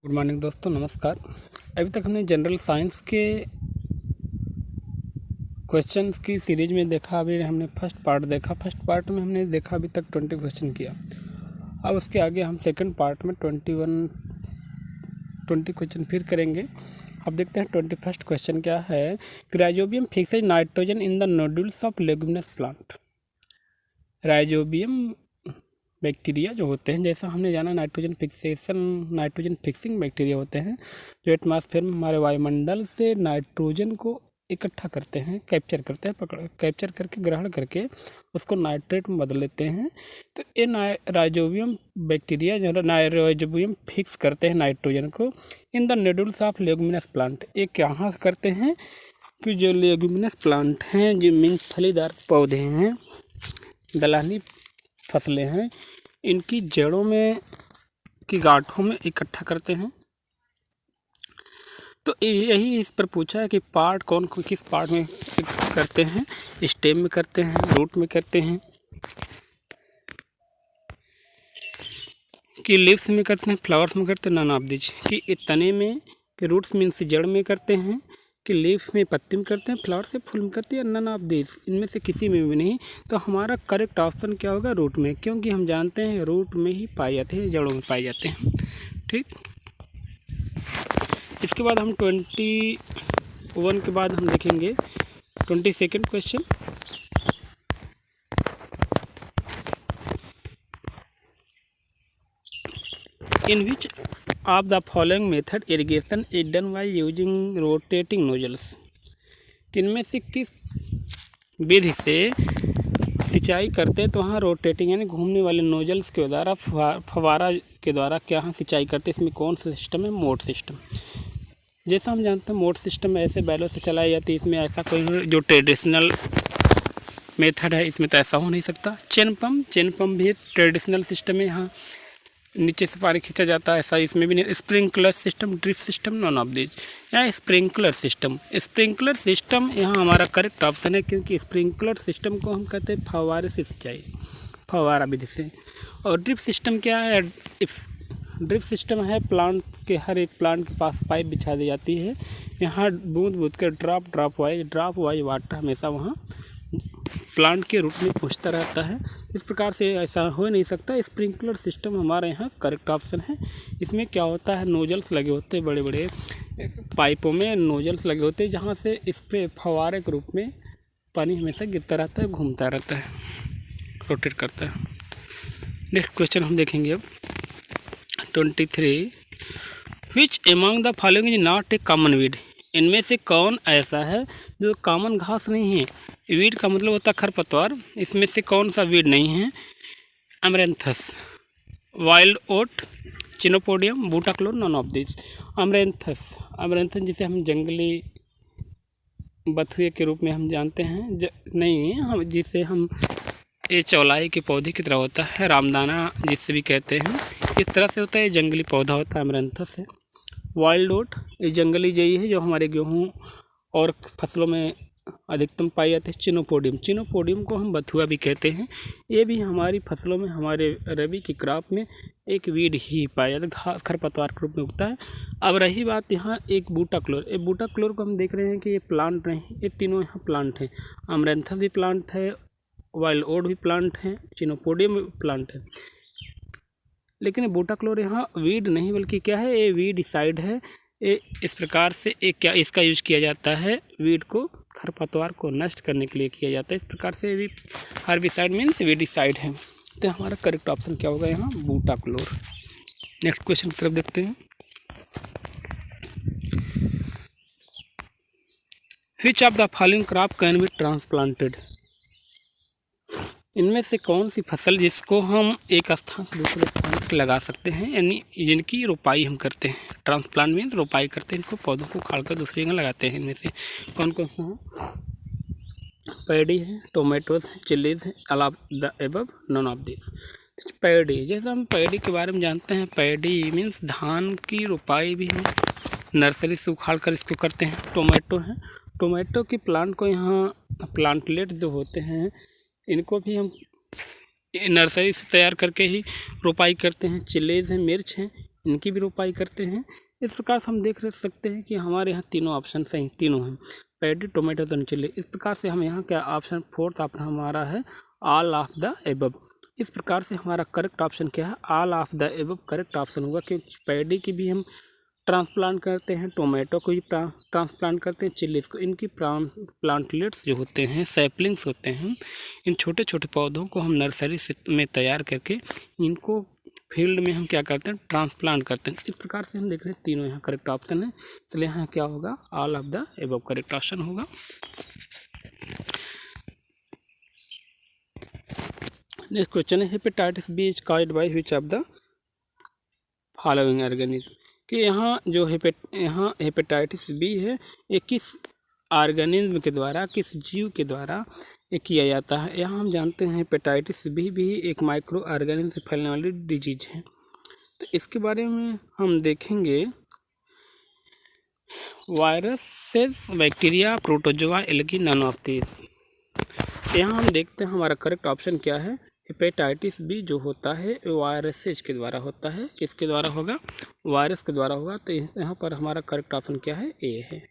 Good morning दोस्तों, नमस्कार। अभी तक हमने जनरल साइंस के क्वेश्चंस की सीरीज में देखा। अभी हमने फर्स्ट पार्ट देखा। फर्स्ट पार्ट में हमने देखा अभी तक 20 क्वेश्चन किया। अब उसके आगे हम सेकंड पार्ट में 20 क्वेश्चन फिर करेंगे। अब देखते हैं 21st क्वेश्चन क्या है। Rhizobium fixes nitrogen in the nodules of leguminous plant. Rhizobium bacteria जो होते हैं, जैसा हमने जाना नाइट्रोजन फिक्सिंग बैक्टीरिया होते हैं, जो एटमॉस्फेयर में हमारे वायुमंडल से नाइट्रोजन को इकट्ठा करते हैं, कैप्चर करके ग्रहण करके उसको नाइट्रेट में बदल लेते हैं। तो ये राइजोबियम बैक्टीरिया जो राइजोबियम फिक्स करते हैं नाइट्रोजन को in the nodules of leguminous plant. ये कहाँ करते हैं कि जो लेगुमिनस प्लांट हैं, जो मीन्स फलीदार पौधे हैं, दलहनी फसलें हैं, इनकी जड़ों में की गांठों में इकट्ठा करते हैं। तो यही इस पर पूछा है कि पार्ट किस पार्ट में करते हैं। स्टेम में करते हैं, रूट में करते हैं, कि लीव्स में करते हैं, फ्लावर्स में करते हैं, नन ऑफ दिस। कि तने में, कि रूट्स मीन्स जड़ में करते हैं, कि लीफ में पत्ती में करते हैं, फ्लावर से फूल में करते हैं, नन ऑफ दिस, इनमें से किसी में भी नहीं। तो हमारा करेक्ट ऑप्शन क्या होगा? रूट में, क्योंकि हम जानते हैं रूट में ही पाए जाते हैं, जड़ों में पाए जाते हैं। ठीक। इसके बाद हम 21 के बाद हम देखेंगे 22nd question. In which of the following method irrigation is done by using rotating nozzles. इनमें से किस विधि से सिंचाई करते हैं? तो वहाँ रोटेटिंग यानी घूमने वाले नोजल्स के द्वारा, फवारा के द्वारा क्या हम सिंचाई करते हैं। इसमें कौन सा सिस्टम है? मोट सिस्टम। जैसा हम जानते हैं मोट सिस्टम ऐसे बैलों से चलाई जाती है। इसमें ऐसा कोई जो ट्रेडिशनल मेथड है, इसमें तो ऐसा हो नहीं सकता। चेन पम्प भी ट्रेडिशनल सिस्टम है, यहाँ नीचे से पानी खींचा जाता है, ऐसा इसमें भी नहीं। Sprinkler system, drip system, non of this. या स्प्रिंकलर सिस्टम यहाँ हमारा करेक्ट ऑप्शन है, क्योंकि स्प्रिंकलर सिस्टम को हम कहते हैं फव्वारे से सिंचाई, फव्वारा विधि से। और ड्रिप सिस्टम क्या है? ड्रिप सिस्टम है प्लांट के, हर एक प्लांट के पास पाइप बिछा दी जाती है, यहाँ बूंद बूंद के ड्रॉप वाइज वाटर हमेशा वहाँ प्लांट के रूट में पहुँचता रहता है। इस प्रकार से ऐसा हो नहीं सकता। स्प्रिंकलर सिस्टम हमारे यहाँ करेक्ट ऑप्शन है। इसमें क्या होता है, नोजल्स लगे होते हैं, बड़े बड़े पाइपों में नोजल्स लगे होते हैं, जहाँ से इस पर फव्वारे के रूप में पानी हमेशा गिरता रहता है, घूमता रहता है, रोटेट करता है। नेक्स्ट क्वेश्चन हम देखेंगे अब 23। Which among the following is not a common weed. इनमें से कौन ऐसा है जो कॉमन घास नहीं है? वीड का मतलब होता है खरपतवार। इसमें से कौन सा वीड नहीं है? Amaranthus, wild oat, chenopodium, butachlor, none of this. Amaranthus जिसे हम जंगली बथुए के रूप में हम जानते हैं, नहीं हम जिसे हम ये चौलाई के पौधे की तरह होता है, रामदाना जिससे भी कहते हैं, इस तरह से होता है। ये जंगली पौधा होता है, अमरेंथस है। वाइल्ड ओट ये जंगली जई है, जो हमारे गेहूँ और फसलों में अधिकतम पाई जाती है। चिनोपोडियम को हम बथुआ भी कहते हैं। ये भी हमारी फसलों में, हमारे रबी की क्रॉप में एक वीड ही पाया जाता है, घास खरपतवार के रूप में उगता है। अब रही बात यहाँ एक बूटाक्लोर को हम देख रहे हैं कि ये प्लांट नहीं, ये तीनों यहाँ प्लांट हैं। अमरेंथस भी प्लांट है, वाइल्ड ओट भी प्लांट है, चिनोपोडियम भी प्लांट है। लेकिन बूटाक्लोर यहाँ वीड नहीं बल्कि क्या है, ये वीडिसाइड है। ये इस प्रकार से एक क्या इसका यूज किया जाता है, वीड को, खरपतवार को नष्ट करने के लिए किया जाता है। इस प्रकार से भी हर्बिसाइड मीन्स वीडिसाइड है। तो हमारा करेक्ट ऑप्शन क्या होगा यहाँ? बूटाक्लोर। नेक्स्ट क्वेश्चन की तरफ देखते हैं। Which of the following crop can be transplanted. इनमें से कौन सी फसल जिसको हम एक स्थान से दूसरे स्थान पर लगा सकते हैं, यानी जिनकी रोपाई हम करते हैं। ट्रांसप्लांट मीन्स रोपाई करते हैं, इनको पौधों को उखाड़ कर दूसरी जगह लगाते हैं। इनमें से कौन कौन सा है? पैडी है, टोमेटोज है, चिल्लीज है, अलाव the above, non of this. Paddy, जैसे हम पैडी के बारे में जानते हैं, पैडी मीन्स धान की रोपाई भी है, नर्सरी से उखाड़ कर इसको करते हैं। टोमेटो है, टोमेटो की प्लांट को यहाँ प्लांटलेट जो होते हैं, इनको भी हम नर्सरी से तैयार करके ही रोपाई करते हैं। चिल्लीज हैं, मिर्च हैं, इनकी भी रोपाई करते हैं। इस प्रकार से हम देख सकते हैं कि हमारे यहाँ तीनों ऑप्शन सही, तीनों हैं, पैडी, टोमेटो, तो चिल्ली। इस प्रकार से हम यहाँ क्या ऑप्शन फोर्थ ऑप्शन हमारा है ऑल ऑफ द एबव। इस प्रकार से हमारा करेक्ट ऑप्शन क्या है, all of the above correct option होगा, क्योंकि पैडी की भी हम ट्रांसप्लांट करते हैं, टोमेटो को भी ट्रांसप्लांट करते हैं, चिल्लीज को। इनकी प्लांटलेट्स जो होते हैं, सैपलिंग्स होते हैं, इन छोटे छोटे पौधों को हम नर्सरी में तैयार करके इनको फील्ड में हम क्या करते हैं, ट्रांसप्लांट करते हैं। इस प्रकार से हम देख रहे हैं तीनों यहाँ करेक्ट ऑप्शन है, इसलिए यहाँ क्या होगा, all of the above correct option होगा। नेक्स्ट क्वेश्चन है hepatitis B is caused by which of the following organism, कि यहाँ जो हेपेटाइटिस बी है ये किस ऑर्गेनिज्म के द्वारा, किस जीव के द्वारा ये किया जाता है। यहाँ हम जानते हैं हेपेटाइटिस बी भी एक माइक्रो ऑर्गेनिज्म से फैलने वाली डिजीज है। तो इसके बारे में हम देखेंगे, viruses, bacteria, protozoa, algae, none of this. यहाँ हम देखते हैं हमारा करेक्ट ऑप्शन क्या है, हेपेटाइटिस बी जो होता है वायरसेज के द्वारा होता है। किसके द्वारा होगा, वायरस के द्वारा होगा। तो यहाँ पर हमारा करेक्ट ऑप्शन क्या है, ए है,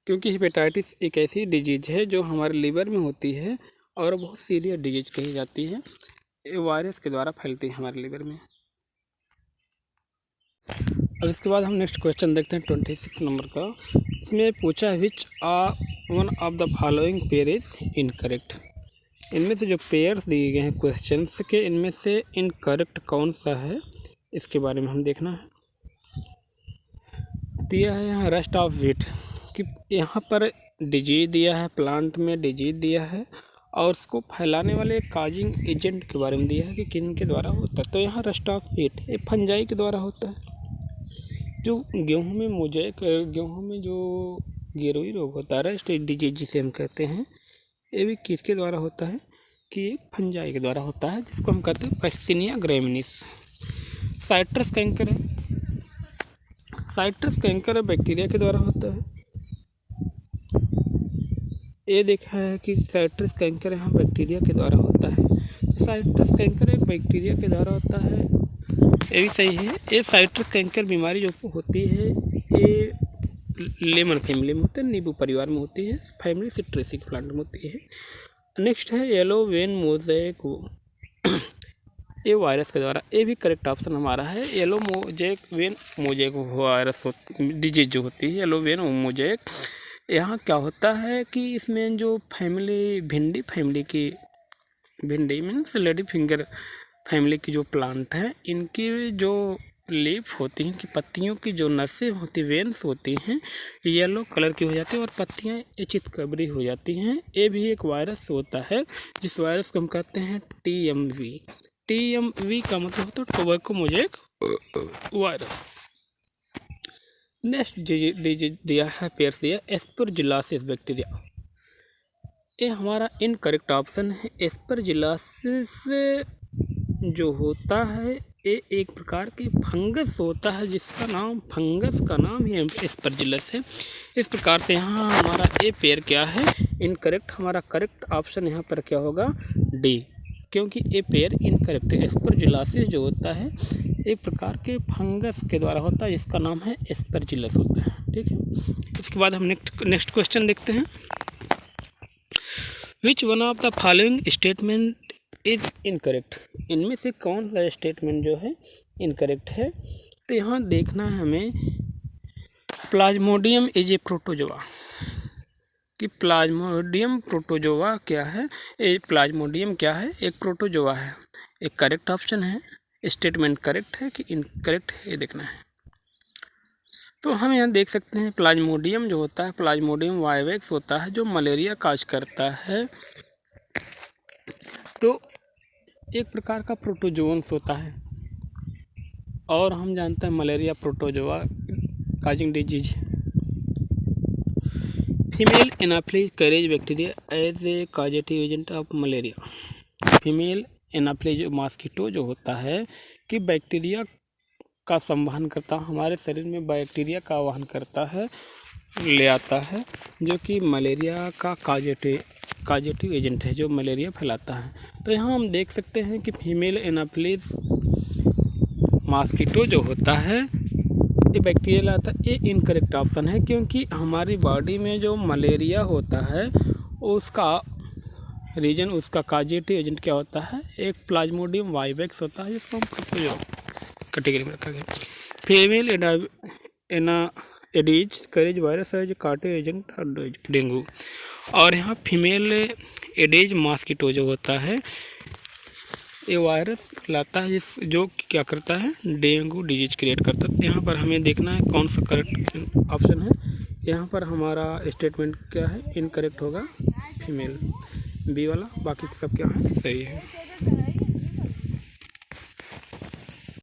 क्योंकि हेपेटाइटिस एक ऐसी डिजीज है जो हमारे लीवर में होती है और बहुत सीरियस डिजीज कही जाती है, ये वायरस के द्वारा फैलती है हमारे लीवर में। अब इसके बाद हम नेक्स्ट क्वेश्चन देखते हैं 26 नंबर का। इसमें पूछा है which one of the following pair is incorrect. इनमें से जो पेयर्स दिए गए हैं क्वेश्चन के, इनमें से इनकरेक्ट कौन सा है, इसके बारे में हम देखना है। दिया है यहाँ रस्ट ऑफ व्हीट, कि यहाँ पर डिजीज दिया है, प्लांट में डिजीज दिया है और उसको फैलाने वाले काजिंग एजेंट के बारे में दिया है कि किन के द्वारा होता है। तो यहाँ रस्ट ऑफ व्हीट ये फंजाई के द्वारा होता है। जो गेहूं में मोजेक, गेहूं में जो गिरोई रोग होता है, रस्ट डिजीज जिसे हम कहते हैं, ये भी किसके द्वारा होता है, कि फंजाई के द्वारा होता है, जिसको हम कहते हैं पैक्सिनिया ग्रैमिनिस। साइट्रस कैंकर है, साइट्रस कैंकर बैक्टीरिया के द्वारा होता है। ये देखा है कि साइट्रस कैंकर यहाँ बैक्टीरिया के द्वारा होता है। तो साइट्रस कैंकर एक बैक्टीरिया के द्वारा होता है, ये भी सही है। ये साइट्रस कैंकर बीमारी जो होती है ये लेमन फैमिली में होते हैं, नींबू परिवार में होती है, फैमिली सिट्रेसी प्लांट में होती है। नेक्स्ट है येलो वेन मोजेक, ये वायरस के द्वारा, ये भी करेक्ट ऑप्शन हमारा है। Yellow vein mosaic virus disease जो होती है, येलो वेन मोजेक। यहाँ क्या होता है कि इसमें जो फैमिली भिंडी फैमिली की, भिंडी मीन्स लेडी फिंगर फैमिली की जो प्लांट है, इनकी जो लीफ होती हैं, कि पत्तियों की जो नसें होती, वेन्स होती हैं, येलो कलर की हो जाती है और पत्तियाँ चितकबरी हो जाती हैं। ये भी एक वायरस होता है, जिस वायरस को हम कहते हैं TMV। TMV का मतलब होता है tobacco mosaic virus. Next disease दिया है, पेयर्स दिया एस्परजिलासिस बैक्टीरिया। ये हमारा इनकरेक्ट ऑप्शन है। एस्परजिलासिस जो होता है ये एक प्रकार की फंगस होता है, जिसका नाम, फंगस का नाम ही एस्परजिलस है। इस प्रकार से यहाँ हमारा ए पेयर क्या है, इनकरेक्ट। हमारा करेक्ट ऑप्शन यहाँ पर क्या होगा, डी, क्योंकि ए पेयर इनकरेक्ट है। एस्परजिलासिस जो होता है एक प्रकार के फंगस के द्वारा होता है, जिसका नाम है एस्परजिलस होता है। ठीक है, इसके बाद हम नेक्स्ट क्वेश्चन देखते हैं। Which one of the following statement is incorrect. इनमें से कौन सा स्टेटमेंट जो है इनकरेक्ट है। तो यहाँ देखना है हमें, प्लाज्मोडियम इज ए प्रोटोजोआ, कि प्लाज्मोडियम प्रोटोजोआ क्या है। ये प्लाज्मोडियम क्या है, एक प्रोटोजोआ है। एक करेक्ट ऑप्शन है, स्टेटमेंट करेक्ट है कि इनकरेक्ट है, ये देखना है। तो हम यहाँ देख सकते हैं प्लाज्मोडियम जो होता है, प्लाज्मोडियम वाइवेक्स होता है, जो मलेरिया काज करता है। तो एक प्रकार का प्रोटोजोन्स होता है, और हम जानते हैं malaria protozoa causing disease. Female anopheles carries bacteria as a causative agent of malaria. Female anopheles mosquito जो होता है, कि बैक्टीरिया का संवहन करता, हमारे शरीर में बैक्टीरिया का आवाहन करता है, ले आता है, जो कि मलेरिया का काजेटिव एजेंट है, जो मलेरिया फैलाता है। तो यहाँ हम देख सकते हैं कि फीमेल एनाफिलीज मॉस्किटो जो होता है ये बैक्टीरियल आता है। ये इनकरेक्ट ऑप्शन है, क्योंकि हमारी बॉडी में जो मलेरिया होता है उसका रीजन, उसका काजेटिव एजेंट क्या होता है, एक प्लाज्मोडियम वाइवेक्स होता है, जिसको हम कैटेगरी में रखा गया। फीमेल एडीज कैरिज वायरस है जो काटे एजेंट डेंगू। और यहाँ फीमेल एडीज मॉस्किटो जो होता है ये वायरस लाता है जो क्या करता है, डेंगू डिजीज क्रिएट करता है। यहाँ पर हमें देखना है कौन सा करेक्ट ऑप्शन है। यहाँ पर हमारा स्टेटमेंट क्या है, इनकरेक्ट होगा फीमेल, बी वाला, बाकी सब क्या है सही है।